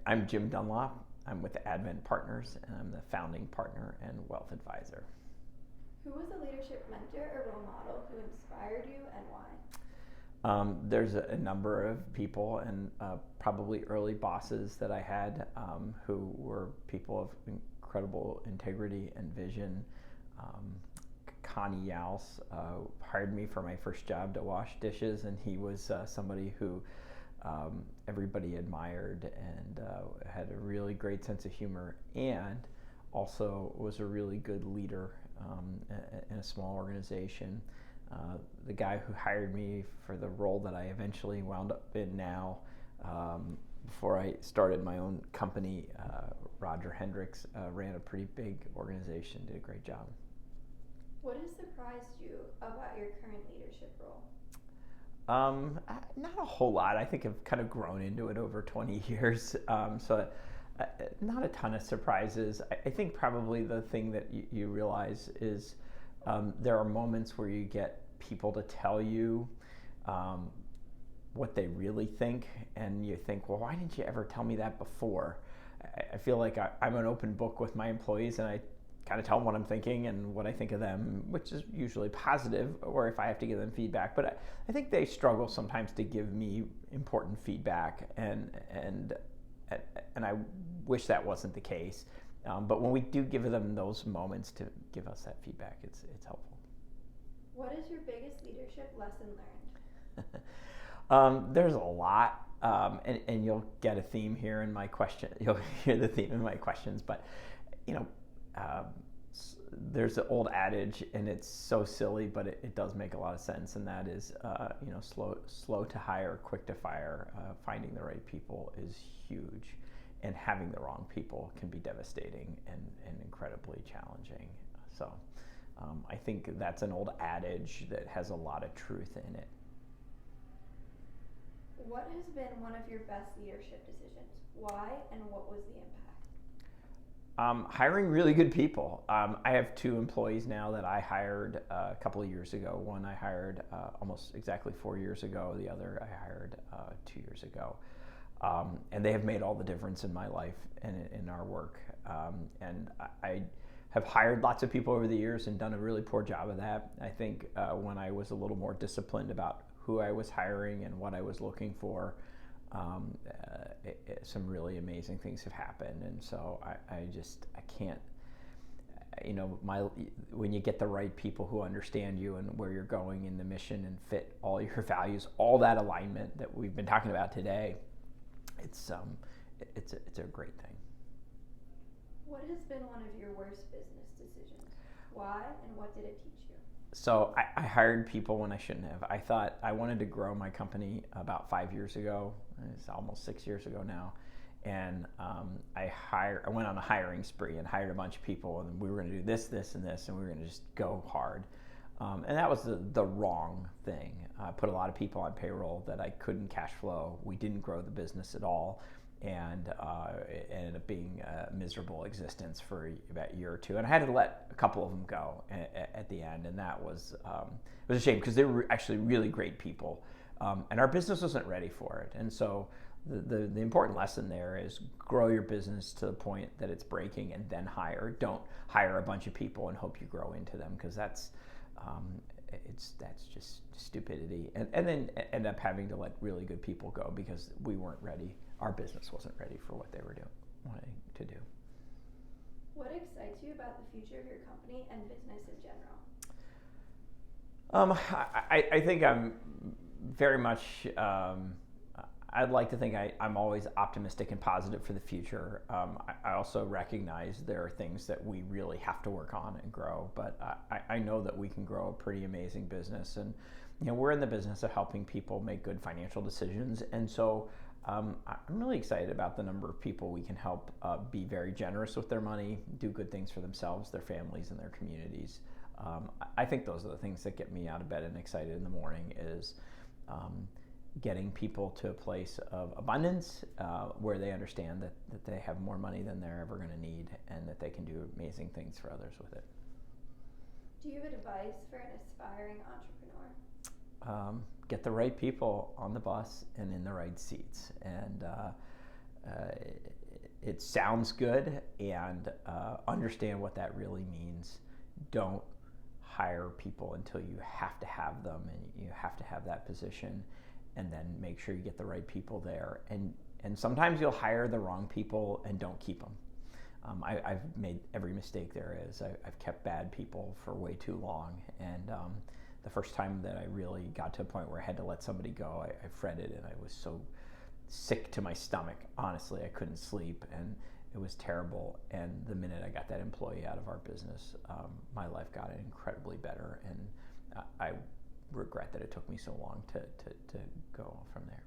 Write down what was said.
I'm Jim Dunlop. I'm with Advent Partners, and I'm the founding partner and wealth advisor. Who was a leadership mentor or role model who inspired you and why? There's a number of people and probably early bosses that I had who were people of incredible integrity and vision. Connie Yals hired me for my first job to wash dishes, and he was somebody who everybody admired and had a really great sense of humor, and also was a really good leader in a small organization. The guy who hired me for the role that I eventually wound up in now, before I started my own company, Roger Hendricks, ran a pretty big organization, did a great job. What has surprised you about your current leadership role? Not a whole lot. I think I've kind of grown into it over 20 years. Not a ton of surprises. I think probably the thing that you realize is there are moments where you get people to tell you what they really think, and you think, well, why didn't you ever tell me that before? I feel like I'm an open book with my employees, and I kind of tell them what I'm thinking and what I think of them, which is usually positive, or if I have to give them feedback. But I think they struggle sometimes to give me important feedback, and I wish that wasn't the case. But when we do give them those moments to give us that feedback, it's helpful. What is your biggest leadership lesson learned? There's a lot, and you'll get a theme here in my question. You'll hear the theme in my questions, but there's the old adage, and it's so silly, but it does make a lot of sense, and that is, slow to hire, quick to fire. Finding the right people is huge, and having the wrong people can be devastating and incredibly challenging. So I think that's an old adage that has a lot of truth in it. What has been one of your best leadership decisions? Why, and what was the impact? Hiring really good people. I have two employees now that I hired a couple of years ago. One I hired almost exactly 4 years ago. The other I hired 2 years ago. And they have made all the difference in my life and in our work. And I have hired lots of people over the years and done a really poor job of that. I think when I was a little more disciplined about who I was hiring and what I was looking for, some really amazing things have happened. And so I can't, when you get the right people who understand you and where you're going in the mission and fit all your values, all that alignment that we've been talking about today, it's a great thing. What has been one of your worst business decisions? Why, and what did it teach you? So I hired people when I shouldn't have. I thought I wanted to grow my company about 5 years ago. It's almost 6 years ago now. And I went on a hiring spree and hired a bunch of people, and we were going to do this, this, and this, and we were going to just go hard. And that was the wrong thing. I put a lot of people on payroll that I couldn't cash flow. We didn't grow the business at all, and it ended up being a miserable existence for about a year or two. And I had to let a couple of them go at the end, and that was it was a shame because they were actually really great people, and our business wasn't ready for it. And so the important lesson there is grow your business to the point that it's breaking, and then hire. Don't hire a bunch of people and hope you grow into them, because that's just stupidity, and then end up having to let really good people go because we weren't ready. Our business wasn't ready for what they were wanting to do. What excites you about the future of your company and business in general? I think I'm very much. I'd like to think I'm always optimistic and positive for the future. I also recognize there are things that we really have to work on and grow, but I know that we can grow a pretty amazing business. And we're in the business of helping people make good financial decisions, and so I'm really excited about the number of people we can help be very generous with their money, do good things for themselves, their families, and their communities. I think those are the things that get me out of bed and excited in the morning, is getting people to a place of abundance where they understand that they have more money than they're ever going to need, and that they can do amazing things for others with it. Do you have advice for an aspiring entrepreneur? Get the right people on the bus and in the right seats. And it sounds good, and understand what that really means. Don't hire people until you have to have them and you have to have that position, and then make sure you get the right people there. And sometimes you'll hire the wrong people and don't keep them. I've made every mistake there is. I've kept bad people for way too long, and the first time that I really got to a point where I had to let somebody go, I fretted, and I was so sick to my stomach. Honestly, I couldn't sleep, and it was terrible. And the minute I got that employee out of our business, my life got incredibly better, and I regret that it took me so long to go from there.